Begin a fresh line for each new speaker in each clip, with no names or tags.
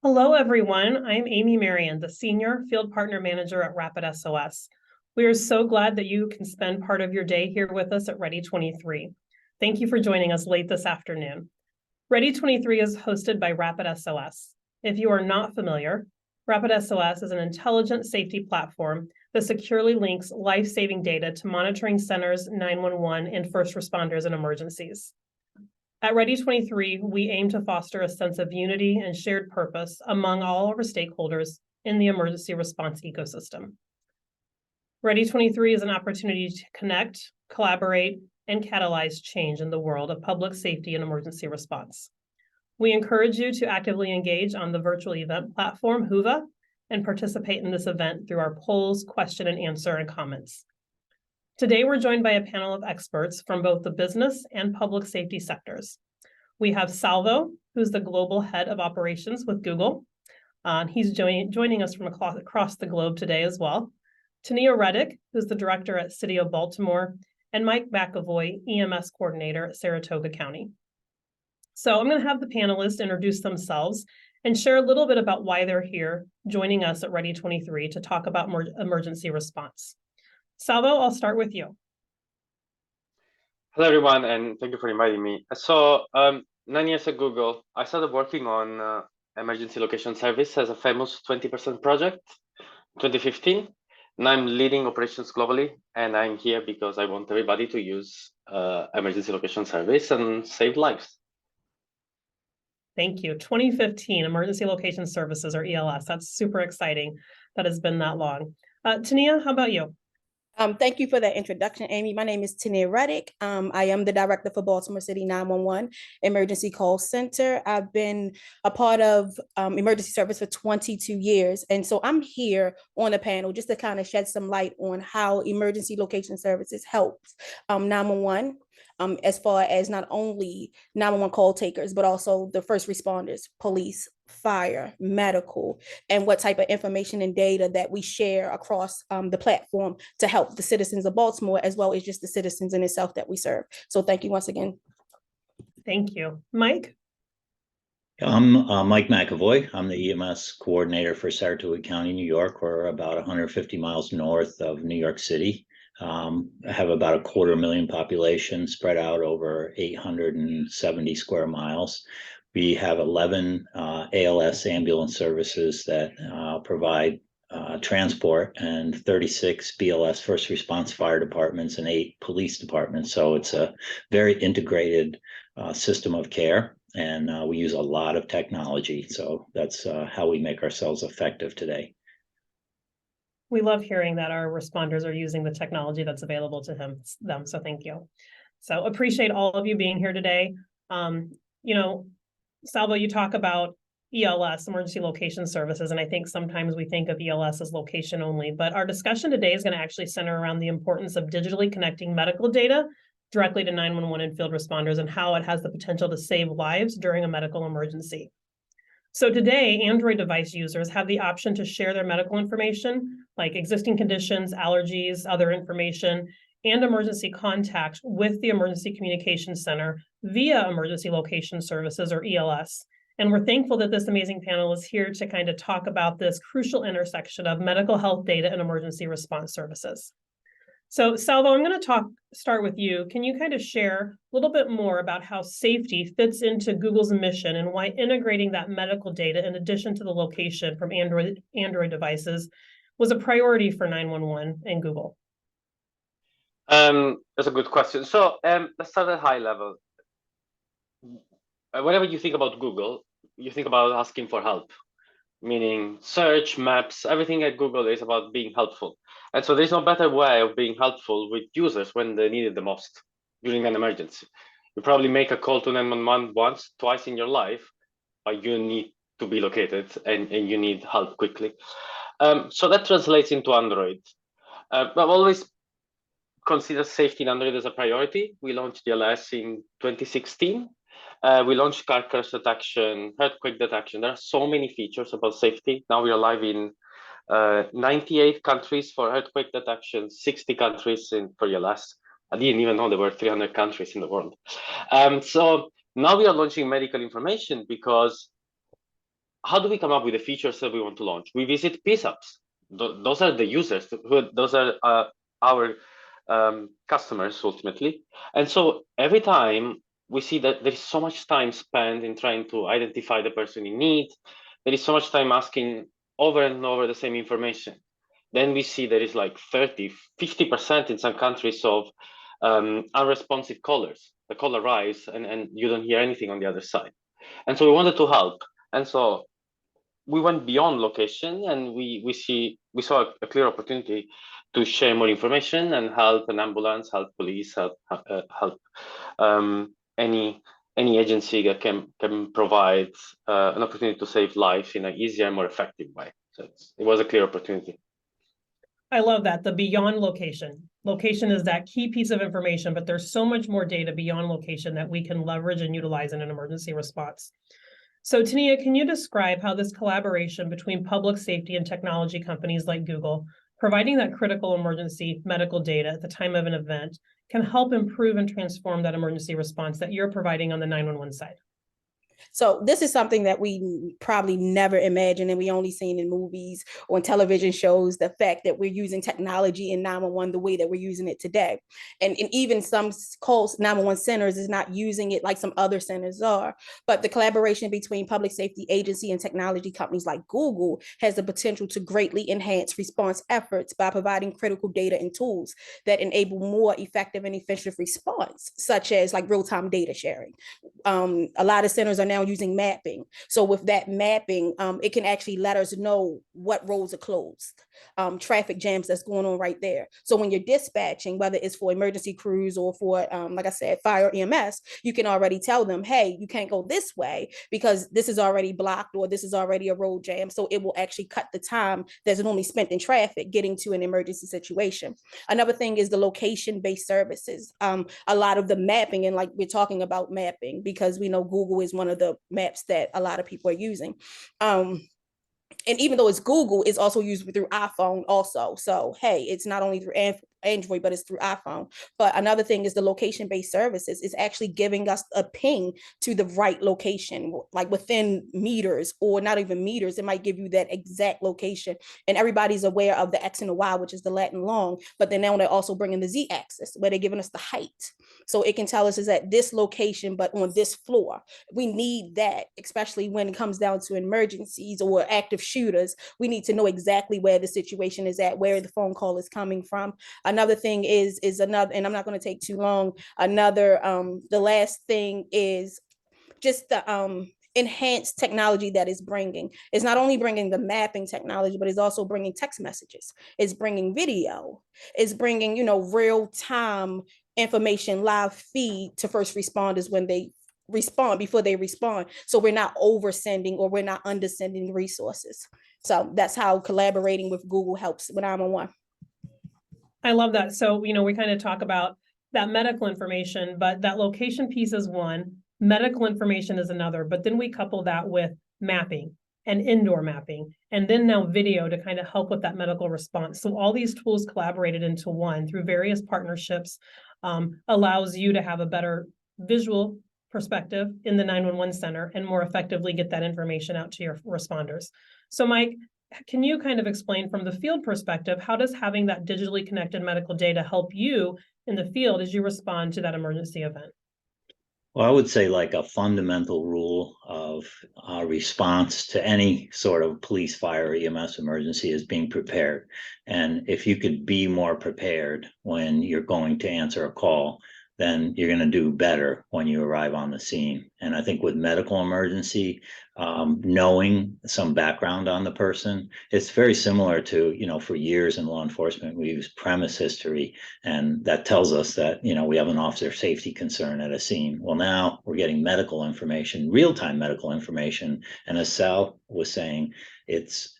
Hello, everyone. I'm Amy Marion, the Senior Field Partner Manager at RapidSOS. We are so glad that you can spend part of your day here with us at Ready23. Thank you for joining us late this afternoon. Ready23 is hosted by RapidSOS. If you are not familiar, RapidSOS is an intelligent safety platform that securely links life-saving data to monitoring centers, 911, and first responders in emergencies. At Ready23, we aim to foster a sense of unity and shared purpose among all of our stakeholders in the emergency response ecosystem. Ready23 is an opportunity to connect, collaborate, and catalyze change in the world of public safety and emergency response. We encourage you to actively engage on the virtual event platform, Whova, and participate in this event through our polls, question and answer, and comments. Today, we're joined by a panel of experts from both the business and public safety sectors. We have Salvo, who's the Global Head of Operations with Google. He's joining us from across the globe today as well. Tenea Reddick, who's the Director at City of Baltimore, and Mike McEvoy, EMS Coordinator at Saratoga County. So I'm going to have the panelists introduce themselves and share a little bit about why they're here joining us at Ready23 to talk about emergency response. Salvo, I'll start with you.
Hello, everyone, and thank you for inviting me. So 9 years at Google, I started working on emergency location service as a famous 20% project, 2015. And I'm leading operations globally, and I'm here because I want everybody to use emergency location service and save lives.
Thank you. 2015, Emergency Location Services, or ELS. That's super exciting that has been that long. Tenea, how about you?
Thank you for that introduction, Amy. My name is Tenea Reddick. I am the director for Baltimore City 911 Emergency Call Center. I've been a part of emergency service for 22 years. And so I'm here on the panel just to kind of shed some light on how emergency location services helps 911. As far as not only 911 call takers, but also the first responders, police, fire, medical, and what type of information and data that we share across the platform to help the citizens of Baltimore, as well as just the citizens in itself that we serve. So thank you once again.
Thank you. Mike?
I'm Mike McEvoy. I'm the EMS coordinator for Saratoga County, New York. We're about 150 miles north of New York City. I have about 250,000 population spread out over 870 square miles. We have 11 ALS ambulance services that provide transport, and 36 BLS first response fire departments and 8 police departments. So it's a very integrated system of care, and we use a lot of technology. So that's how we make ourselves effective today.
We love hearing that our responders are using the technology that's available to them. So thank you. So appreciate all of you being here today. You know, Salvo, you talk about ELS, Emergency Location Services, and I think sometimes we think of ELS as location only, but our discussion today is going to actually center around the importance of digitally connecting medical data directly to 911 and field responders and how it has the potential to save lives during a medical emergency. So today, Android device users have the option to share their medical information, like existing conditions, allergies, other information, and emergency contact with the Emergency Communications Center via Emergency Location Services, or ELS. And we're thankful that this amazing panel is here to kind of talk about this crucial intersection of medical health data and emergency response services. So Salvo, I'm going to start with you. Can you kind of share a little bit more about how safety fits into Google's mission and why integrating that medical data in addition to the location from Android devices was a priority for 911 and Google?
That's a good question. So let's start at high level. Whenever you think about Google, you think about asking for help, meaning search, maps, everything at Google is about being helpful. And so there's no better way of being helpful with users when they need it the most during an emergency. You probably make a call to 911 once, twice in your life, but you need to be located and you need help quickly. So that translates into Android. I've always considered safety in Android as a priority. We launched DLS in 2016. We launched car crash detection, earthquake detection. There are so many features about safety. Now we are live in 98 countries for earthquake detection, 60 countries for ELS. I didn't even know there were 300 countries in the world. So now we are launching medical information because how do we come up with the features that we want to launch? We visit PSAPs. Those are the users, those are our customers ultimately. And so every time we see that there is so much time spent in trying to identify the person in need, there is so much time asking over and over the same information. Then we see there is like 30, 50% in some countries of unresponsive callers. The call arrives and you don't hear anything on the other side. And so we wanted to help. And so we went beyond location, and we saw a clear opportunity to share more information and help an ambulance, help police, help any agency that can provide an opportunity to save lives in an easier, more effective way. So it was a clear opportunity.
I love that, the beyond location. Location is that key piece of information, but there's so much more data beyond location that we can leverage and utilize in an emergency response. So Tenea, can you describe how this collaboration between public safety and technology companies like Google, providing that critical emergency medical data at the time of an event, can help improve and transform that emergency response that you're providing on the 911 side?
So this is something that we probably never imagined, and we only seen in movies or in television shows, the fact that we're using technology in 911 the way that we're using it today. And even some calls 911 centers is not using it like some other centers are. But the collaboration between public safety agency and technology companies like Google has the potential to greatly enhance response efforts by providing critical data and tools that enable more effective and efficient response, such as like real-time data sharing. A lot of centers are now using mapping. So with that mapping, it can actually let us know what roads are closed, traffic jams that's going on right there. So when you're dispatching, whether it's for emergency crews or for, like I said, fire EMS, you can already tell them, hey, you can't go this way because this is already blocked or this is already a road jam. So it will actually cut the time that's normally spent in traffic getting to an emergency situation. Another thing is the location-based services. A lot of the mapping, and like we're talking about mapping because we know Google is one of the maps that a lot of people are using. And even though it's Google, it's also used through iPhone also. So, hey, it's not only through Android, but it's through iPhone. But another thing is the location-based services is actually giving us a ping to the right location, like within meters or not even meters. It might give you that exact location. And everybody's aware of the X and the Y, which is the lat and long, but then now they're also bringing the Z axis where they're giving us the height. So it can tell us is at this location, but on this floor. We need that, especially when it comes down to emergencies or active shooters. We need to know exactly where the situation is at, where the phone call is coming from. Another thing is another, and I'm not going to take too long. Another, the last thing is just the enhanced technology that is bringing. It's not only bringing the mapping technology, but it's also bringing text messages. It's bringing video. It's bringing, you know, real time information, live feed to first responders when they respond, before they respond. So we're not oversending or we're not undersending resources. So that's how collaborating with Google helps with 911.
I love that. So, you know, we kind of talk about that medical information, but that location piece is one, medical information is another, but then we couple that with mapping and indoor mapping, and then now video to kind of help with that medical response. So all these tools collaborated into one through various partnerships allows you to have a better visual perspective in the 911 center and more effectively get that information out to your responders. So Mike, can you kind of explain from the field perspective, how does having that digitally connected medical data help you in the field as you respond to that emergency event?
Well, I would say like a fundamental rule of response to any sort of police, fire, EMS emergency is being prepared. And if you could be more prepared when you're going to answer a call, then you're going to do better when you arrive on the scene. And I think with medical emergency, knowing some background on the person, it's very similar to, you know, for years in law enforcement, we use premise history, and that tells us that, you know, we have an officer safety concern at a scene. Well, now we're getting medical information, real-time medical information. And as Sal was saying, it's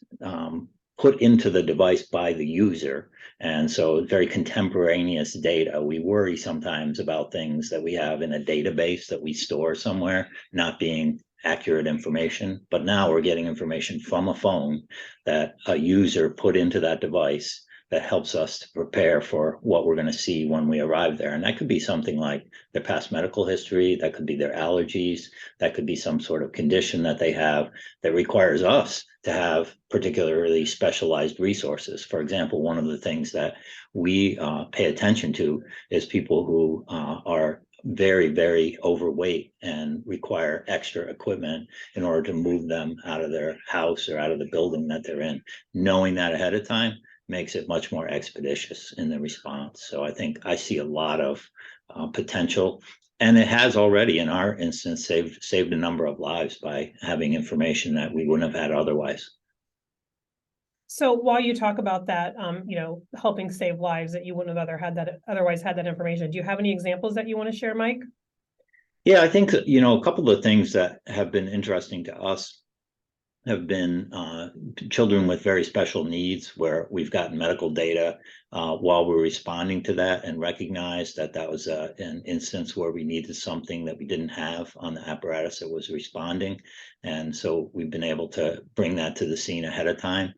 put into the device by the user. And so very contemporaneous data. We worry sometimes about things that we have in a database that we store somewhere not being accurate information, but now we're getting information from a phone that a user put into that device that helps us to prepare for what we're going to see when we arrive there. And that could be something like their past medical history, that could be their allergies, that could be some sort of condition that they have that requires us to have particularly specialized resources. For example, one of the things that we pay attention to is people who are very, very overweight and require extra equipment in order to move them out of their house or out of the building that they're in. Knowing that ahead of time makes it much more expeditious in the response. So I think I see a lot of potential, and it has already, in our instance, saved a number of lives by having information that we wouldn't have had otherwise.
So while you talk about that, helping save lives that you wouldn't have otherwise had that information, do you have any examples that you want to share, Mike?
Yeah, I think, a couple of things that have been interesting to us have been children with very special needs, where we've gotten medical data while we're responding to that and recognized that that was an instance where we needed something that we didn't have on the apparatus that was responding. And so we've been able to bring that to the scene ahead of time.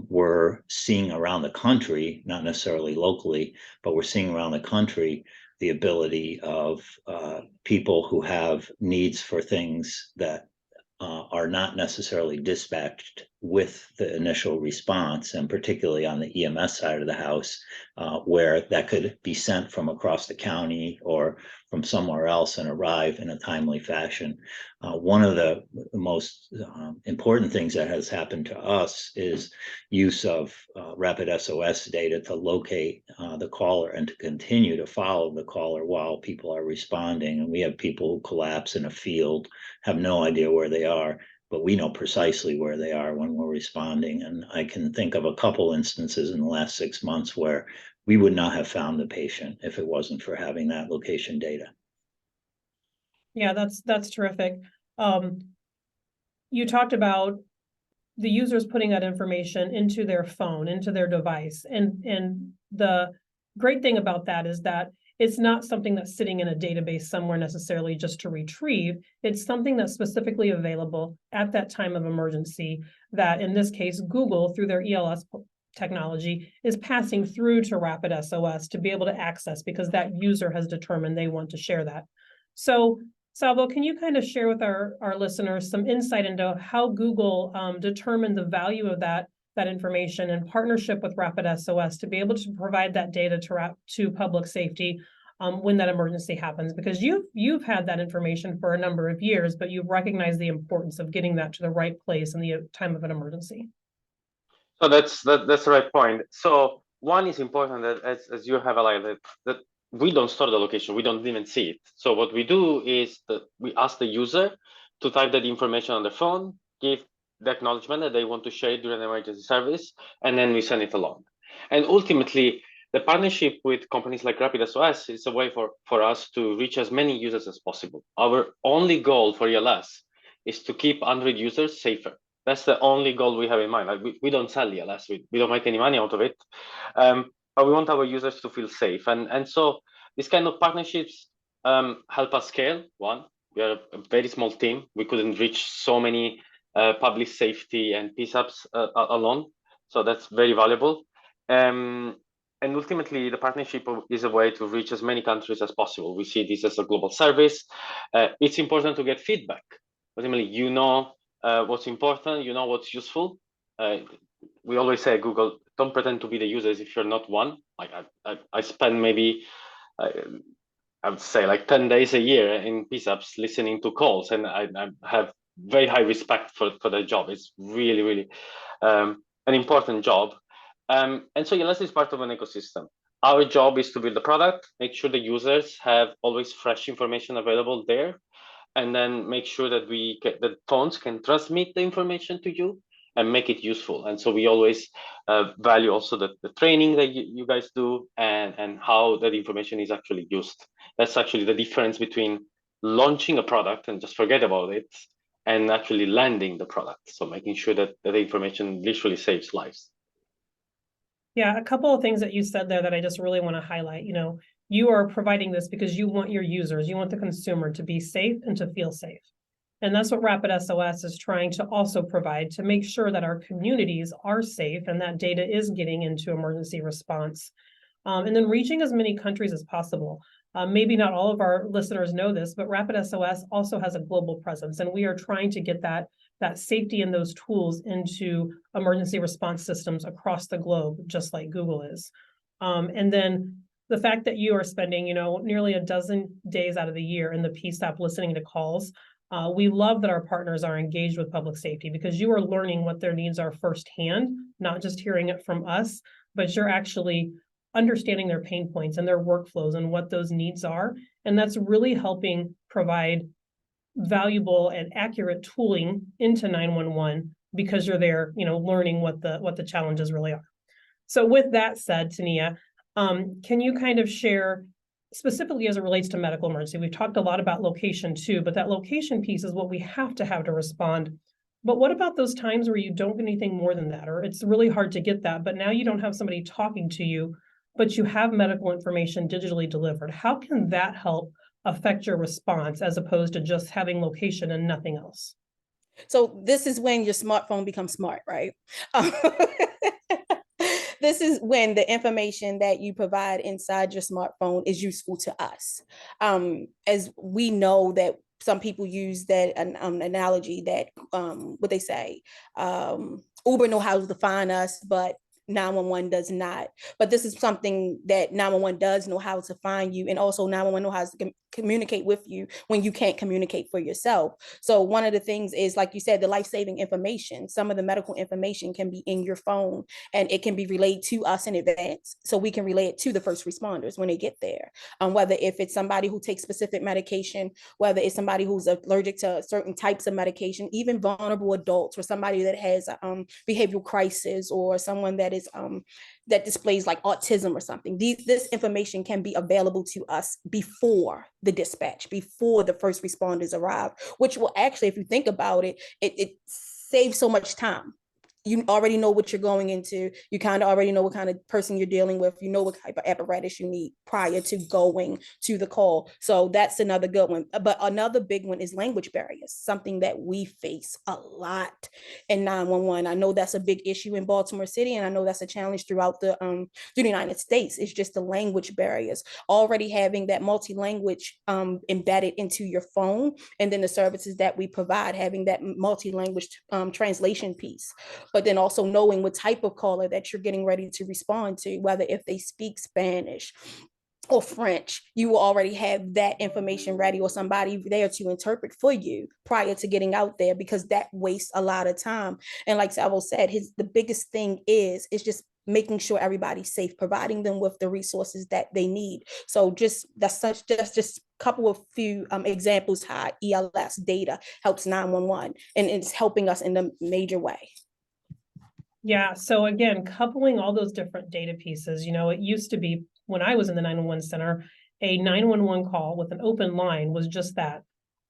We're seeing around the country, not necessarily locally, but we're seeing around the country the ability of people who have needs for things that are not necessarily dispatched with the initial response, and particularly on the EMS side of the house, where that could be sent from across the county or from somewhere else and arrive in a timely fashion. One of the most important things that has happened to us is use of RapidSOS data to locate the caller and to continue to follow the caller while people are responding. And we have people who collapse in a field, have no idea where they are, but we know precisely where they are when we're responding. And I can think of a couple instances in the last 6 months where we would not have found the patient if it wasn't for having that location data.
Yeah, that's terrific. You talked about the users putting that information into their phone, into their device. And the great thing about that is that it's not something that's sitting in a database somewhere necessarily just to retrieve. It's something that's specifically available at that time of emergency, that in this case, Google, through their ELS technology, is passing through to RapidSOS to be able to access, because that user has determined they want to share that. So Salvo, can you kind of share with our listeners some insight into how Google determined the value of that information in partnership with RapidSOS to be able to provide that data to public safety when that emergency happens? Because you've had that information for a number of years, but you've recognized the importance of getting that to the right place in the time of an emergency.
So that's the right point. So one is important, that as you have highlighted, that we don't store the location, we don't even see it. So what we do is that we ask the user to type that information on the phone, give the acknowledgement that they want to share it during an emergency service, and then we send it along. And ultimately, the partnership with companies like RapidSOS is a way for us to reach as many users as possible. Our only goal for ELS is to keep Android users safer. That's the only goal we have in mind. Like we don't sell ELS, we don't make any money out of it. But we want our users to feel safe. And so these kind of partnerships help us scale. One, we are a very small team. We couldn't reach so many public safety and PSAPs alone. So that's very valuable. And ultimately, the partnership is a way to reach as many countries as possible. We see this as a global service. It's important to get feedback. Ultimately, what's important, what's useful. We always say, Google, don't pretend to be the users if you're not one. Like I spend maybe, I would say, like 10 days a year in PSAPs listening to calls, and I have very high respect for that job. It's really, really an important job. And so ELS is part of an ecosystem. Our job is to build the product, make sure the users have always fresh information available there, and then make sure that the phones can transmit the information to you and make it useful. And so we always value also the training that you guys do and how that information is actually used. That's actually the difference between launching a product and just forget about it and actually landing the product. So making sure that the information literally saves lives.
Yeah, a couple of things that you said there that I just really want to highlight. You are providing this because you want your users, you want the consumer to be safe and to feel safe. And that's what RapidSOS is trying to also provide to make sure that our communities are safe and that data is getting into emergency response. And then reaching as many countries as possible. Maybe not all of our listeners know this, but RapidSOS also has a global presence, and we are trying to get that safety and those tools into emergency response systems across the globe, just like Google is. And then the fact that you are spending, nearly a dozen days out of the year in the PSAP listening to calls. We love that our partners are engaged with public safety because you are learning what their needs are firsthand, not just hearing it from us, but you're actually understanding their pain points and their workflows and what those needs are. And that's really helping provide valuable and accurate tooling into 911 because you're there, learning what the challenges really are. So with that said, Tenea, can you kind of share specifically as it relates to medical emergency? We've talked a lot about location too, but that location piece is what we have to respond. But what about those times where you don't get anything more than that, or it's really hard to get that, but now you don't have somebody talking to you, but you have medical information digitally delivered? How can that help affect your response as opposed to just having location and nothing else?
So this is when your smartphone becomes smart, right? This is when the information that you provide inside your smartphone is useful to us. As we know that some people use that analogy that what they say, Uber know how to find us, but 911 does not. But this is something that 911 does know how to find you, and also 911 knows how to communicate with you when you can't communicate for yourself. So one of the things is, like you said, the life-saving information. Some of the medical information can be in your phone, and it can be relayed to us in advance, so we can relay it to the first responders when they get there. Whether if it's somebody who takes specific medication, whether it's somebody who's allergic to certain types of medication, even vulnerable adults, or somebody that has behavioral crisis, or someone that is that displays like autism or something. This information can be available to us before the dispatch, before the first responders arrive, which will actually, if you think about it, it saves so much time. You already know what you're going into. You kind of already know what kind of person you're dealing with. You know what type of apparatus you need prior to going to the call. So that's another good one. But another big one is language barriers, something that we face a lot in 911. I know that's a big issue in Baltimore City, and I know that's a challenge throughout the United States. It's just the language barriers. Already having that multi-language embedded into your phone, and then the services that we provide, having that multi-language translation piece. But then also knowing what type of caller that you're getting ready to respond to, whether if they speak Spanish or French, you will already have that information ready, or somebody there to interpret for you prior to getting out there, because that wastes a lot of time. And like Salvo said, the biggest thing is just making sure everybody's safe, providing them with the resources that they need. So just a couple of few examples how ELS data helps 911, and it's helping us in a major way.
Yeah, so again, coupling all those different data pieces, it used to be when I was in the 911 center, a 911 call with an open line was just that.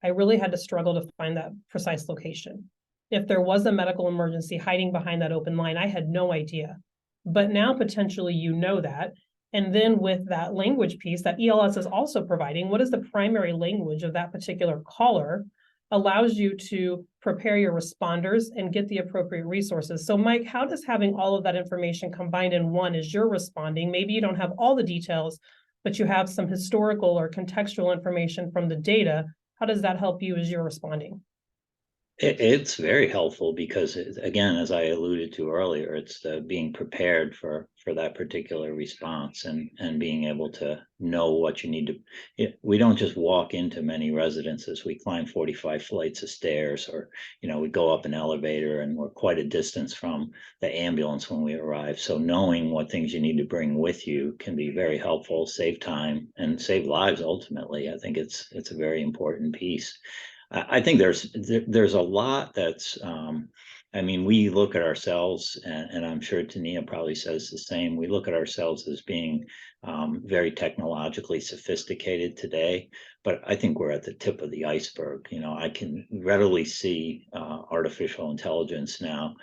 I really had to struggle to find that precise location. If there was a medical emergency hiding behind that open line, I had no idea. But now potentially that. And then with that language piece that ELS is also providing, what is the primary language of that particular caller, allows you to prepare your responders and get the appropriate resources. So Mike, how does having all of that information combined in one as you're responding, maybe you don't have all the details, but you have some historical or contextual information from the data, how does that help you as you're responding?
It's very helpful because, again, as I alluded to earlier, it's the being prepared for that particular response, and being able to know what you need to. We don't just walk into many residences. We climb 45 flights of stairs, or we go up an elevator, and we're quite a distance from the ambulance when we arrive. So knowing what things you need to bring with you can be very helpful, save time, and save lives. Ultimately, I think it's a very important piece. I think there's a lot that's, we look at ourselves, and I'm sure Tenea probably says the same. We look at ourselves as being very technologically sophisticated today, but I think we're at the tip of the iceberg. I can readily see artificial intelligence now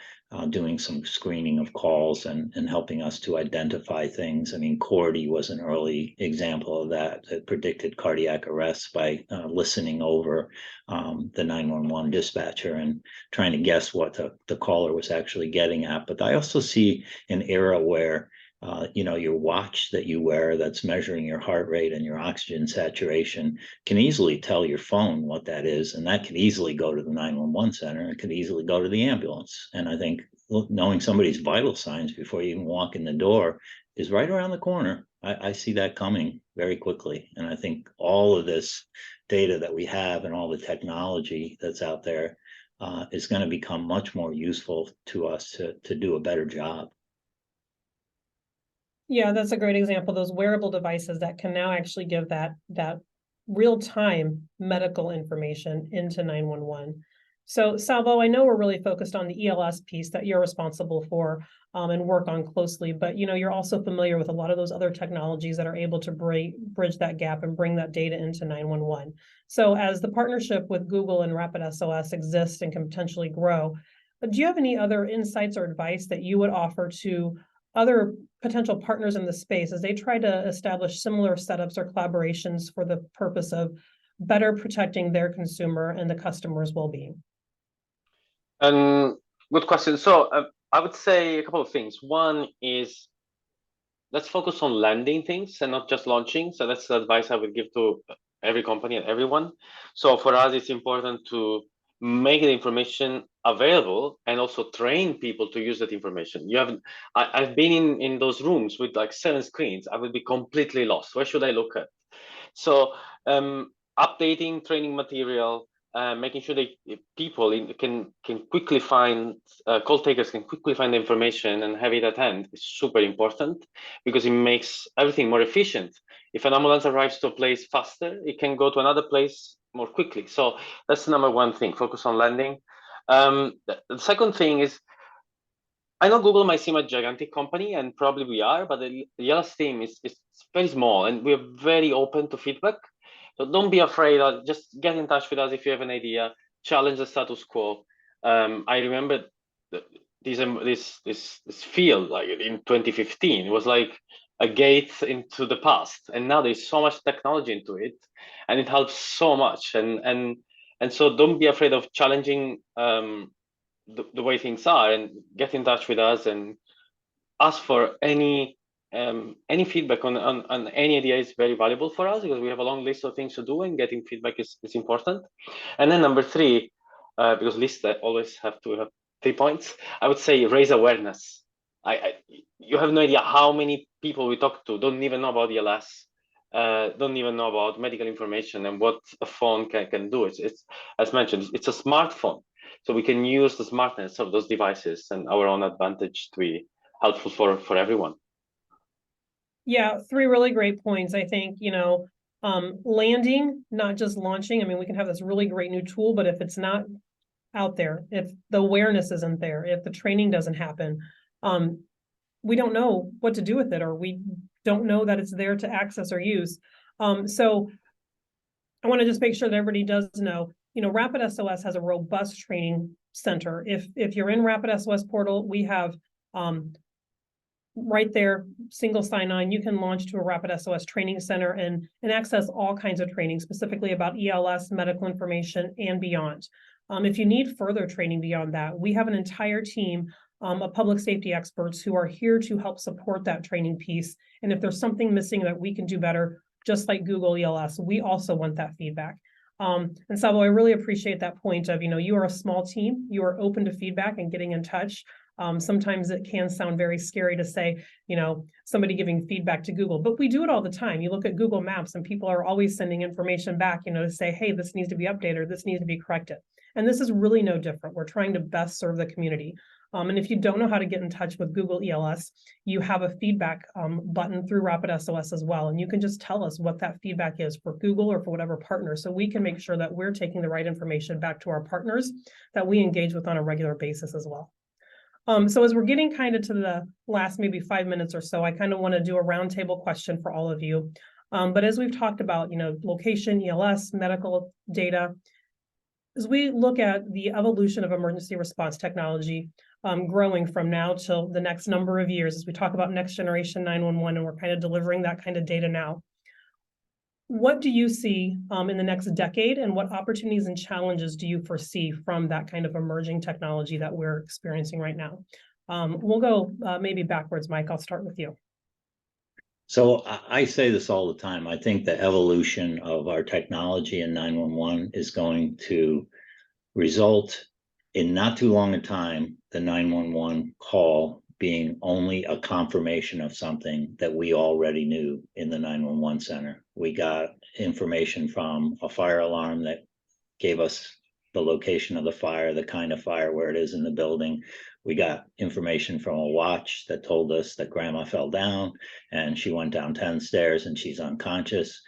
doing some screening of calls and helping us to identify things. I mean, Cordy was an early example of that predicted cardiac arrests by listening over the 911 dispatcher and trying to guess what the caller was actually getting at. But I also see an era where your watch that you wear that's measuring your heart rate and your oxygen saturation can easily tell your phone what that is. And that could easily go to the 911 center. It could easily go to the ambulance. And I think knowing somebody's vital signs before you even walk in the door is right around the corner. I see that coming very quickly. And I think all of this data that we have and all the technology that's out there is going to become much more useful to us to do a better job.
Yeah, that's a great example. Those wearable devices that can now actually give that real-time medical information into 911. So Salvo, I know we're really focused on the ELS piece that you're responsible for and work on closely, but you're also familiar with a lot of those other technologies that are able to bridge that gap and bring that data into 911. So as the partnership with Google and RapidSOS exists and can potentially grow, do you have any other insights or advice that you would offer to other potential partners in the space as they try to establish similar setups or collaborations for the purpose of better protecting their consumer and the customer's well-being?
Good question. So I would say a couple of things. One is let's focus on landing things and not just launching. So that's the advice I would give to every company and everyone. So for us, it's important to make the information available and also train people to use that information. I've been in those rooms with like 7 screens. I would be completely lost. Where should I look at? So updating training material, making sure that people can quickly find, call takers can quickly find the information and have it at hand is super important because it makes everything more efficient. If an ambulance arrives to a place faster, it can go to another place more quickly. So that's the number one thing, focus on landing. The second thing is, I know Google might seem a gigantic company, and probably we are, but the ELS team is very small, and we're very open to feedback. So don't be afraid. Just get in touch with us if you have an idea. Challenge the status quo. I remember this field like in 2015. It was like a gate into the past, and now there's so much technology into it, and it helps so much. And so don't be afraid of challenging the way things are, and get in touch with us and ask for any feedback on any idea is very valuable for us because we have a long list of things to do and getting feedback is important. And then number 3, because lists always have to have 3 points, I would say raise awareness. You have no idea how many people we talk to don't even know about ELS, don't even know about medical information and what a phone can do. It's as mentioned, it's a smartphone. So we can use the smartness of those devices and our own advantage to be helpful for everyone.
Yeah, 3 really great points. I think, landing, not just launching. I mean, we can have this really great new tool, but if it's not out there, if the awareness isn't there, if the training doesn't happen, we don't know what to do with it, or we don't know that it's there to access or use. So I want to just make sure that everybody does know, RapidSOS has a robust training center. If you're in RapidSOS portal, we have right there, single sign-on, you can launch to a RapidSOS training center and access all kinds of training, specifically about ELS, medical information, and beyond. If you need further training beyond that, we have an entire team of public safety experts who are here to help support that training piece. And if there's something missing that we can do better, just like Google ELS, we also want that feedback. And Salvo, I really appreciate that point of, you are a small team, you are open to feedback and getting in touch. Sometimes it can sound very scary to say, somebody giving feedback to Google, but we do it all the time. You look at Google Maps and people are always sending information back, to say, hey, this needs to be updated, or this needs to be corrected. And this is really no different. We're trying to best serve the community. And if you don't know how to get in touch with Google ELS, you have a feedback button through RapidSOS as well. And you can just tell us what that feedback is for Google or for whatever partner. So we can make sure that we're taking the right information back to our partners that we engage with on a regular basis as well. So as we're getting kind of to the last maybe 5 minutes or so, I kind of want to do a roundtable question for all of you. But as we've talked about, location, ELS, medical data, as we look at the evolution of emergency response technology, growing from now till the next number of years, as we talk about next generation 911, and we're kind of delivering that kind of data now. What do you see in the next decade, and what opportunities and challenges do you foresee from that kind of emerging technology that we're experiencing right now? We'll go maybe backwards, Mike. I'll start with you.
So I say this all the time. I think the evolution of our technology in 911 is going to result in not too long a time, the 911 call being only a confirmation of something that we already knew in the 911 center. We got information from a fire alarm that gave us the location of the fire, the kind of fire, where it is in the building. We got information from a watch that told us that grandma fell down and she went down 10 stairs and she's unconscious.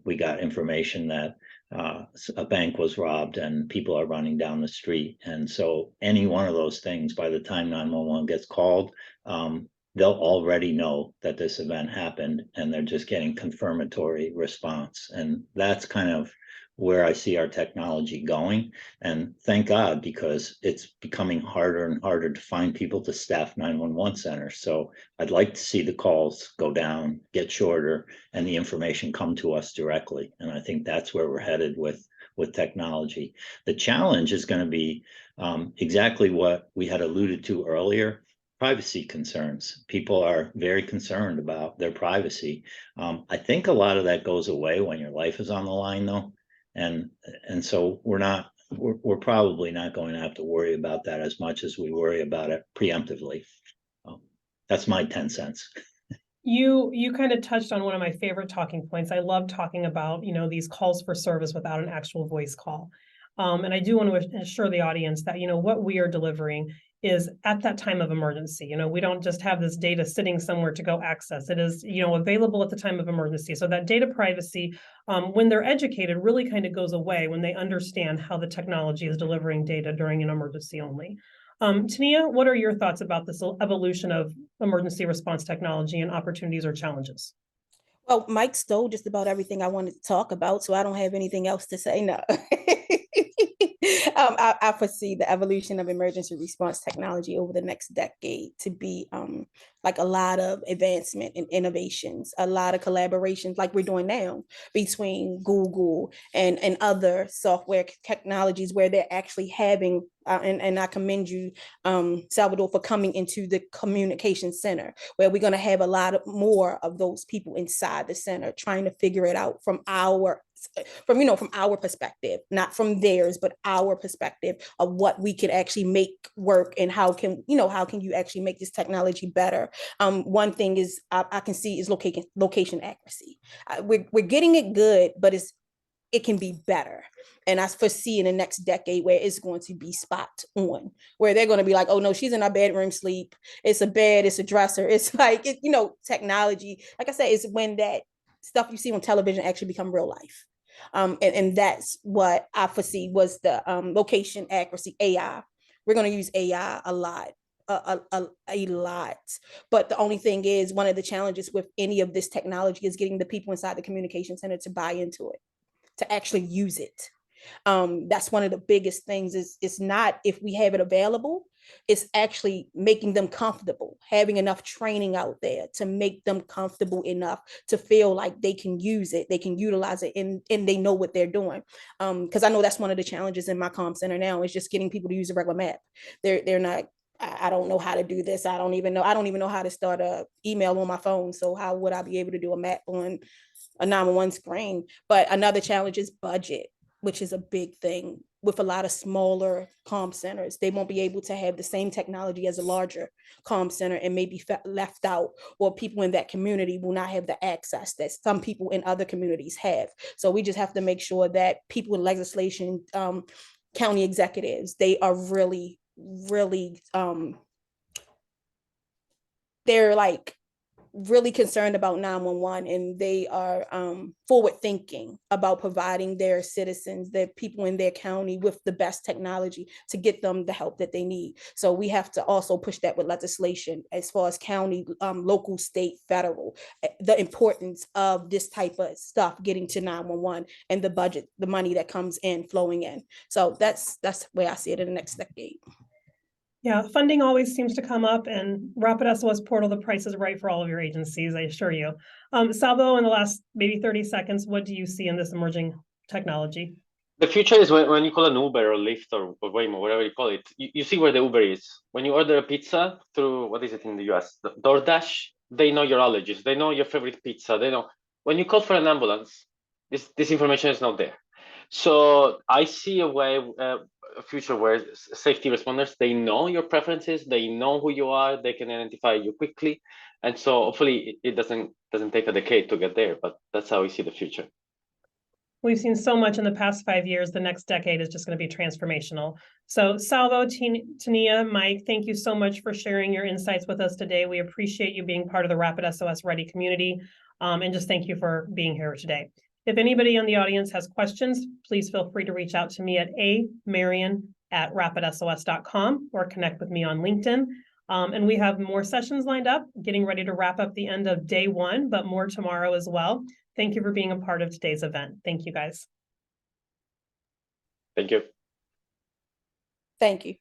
We got information that a bank was robbed and people are running down the street. And so any one of those things, by the time 911 gets called, they'll already know that this event happened and they're just getting confirmatory response. And that's kind of where I see our technology going. And thank God, because it's becoming harder and harder to find people to staff 911 centers. So I'd like to see the calls go down, get shorter, and the information come to us directly. And I think that's where we're headed with technology. The challenge is going to be exactly what we had alluded to earlier. Privacy concerns. People are very concerned about their privacy. I think a lot of that goes away when your life is on the line, though. And so we're probably not going to have to worry about that as much as we worry about it preemptively. That's my 10 cents.
You kind of touched on one of my favorite talking points. I love talking about, these calls for service without an actual voice call. And I do want to assure the audience that, what we are delivering is at that time of emergency. We don't just have this data sitting somewhere to go access. It is, available at the time of emergency. So that data privacy, when they're educated, really kind of goes away when they understand how the technology is delivering data during an emergency only. Tenea, what are your thoughts about this evolution of emergency response technology and opportunities or challenges?
Well, Mike stole just about everything I wanted to talk about, so I don't have anything else to say. No. I foresee the evolution of emergency response technology over the next decade to be like a lot of advancement and innovations, a lot of collaborations like we're doing now between Google and other software technologies where they're actually having, and I commend you, Salvatore, for coming into the communication center, where we're going to have a lot of more of those people inside the center trying to figure it out from our perspective, not from theirs, but our perspective of what we can actually make work and how can you actually make this technology better. One thing is I can see is location accuracy. We're getting it good, but it can be better. And I foresee in the next decade where it's going to be spot on, where they're going to be like, oh no, she's in our bedroom sleep. It's a bed, it's a dresser. It's like, technology, like I said, is when that stuff you see on television actually become real life. And that's what I foresee was the location accuracy, AI. We're going to use AI a lot. A lot. But the only thing is, one of the challenges with any of this technology is getting the people inside the communication center to buy into it, to actually use it. That's one of the biggest things. Is it's not if we have it available, it's actually making them comfortable, having enough training out there to make them comfortable enough to feel like they can use it, they can utilize it, and they know what they're doing. Because I know that's one of the challenges in my comm center now, is just getting people to use a regular map. They're not, I don't know how to do this. I don't even know how to start a email on my phone. So how would I be able to do a map on a 911 screen? But another challenge is budget, which is a big thing with a lot of smaller comm centers. They won't be able to have the same technology as a larger comm center and maybe left out, or people in that community will not have the access that some people in other communities have. So we just have to make sure that people in legislation, county executives, they are really, they're like really concerned about 911, and they are forward thinking about providing their citizens, the people in their county, with the best technology to get them the help that they need. So we have to also push that with legislation as far as county, local, state, federal, the importance of this type of stuff getting to 911 and the budget, the money that comes in, flowing in. So that's where I see it in the next decade.
Yeah, funding always seems to come up, and RapidSOS portal, the price is right for all of your agencies, I assure you. Salvo, in the last maybe 30 seconds, what do you see in this emerging technology?
The future is when you call an Uber or Lyft or Waymo, whatever you call it, you see where the Uber is. When you order a pizza through, what is it in the US? DoorDash, they know your allergies. They know your favorite pizza. They know. When you call for an ambulance, this information is not there. So I see a future where safety responders, they know your preferences, they know who you are, they can identify you quickly. And so hopefully it doesn't take a decade to get there, but that's how we see the future.
We've seen so much in the past 5 years. The next decade is just going to be transformational. So Salvo, Tenea, Mike, thank you so much for sharing your insights with us today. We appreciate you being part of the RapidSOS Ready community. And just thank you for being here today. If anybody in the audience has questions, please feel free to reach out to me at marion@rapidsos.com or connect with me on LinkedIn. And we have more sessions lined up, getting ready to wrap up the end of day 1, but more tomorrow as well. Thank you for being a part of today's event. Thank you, guys.
Thank you.
Thank you.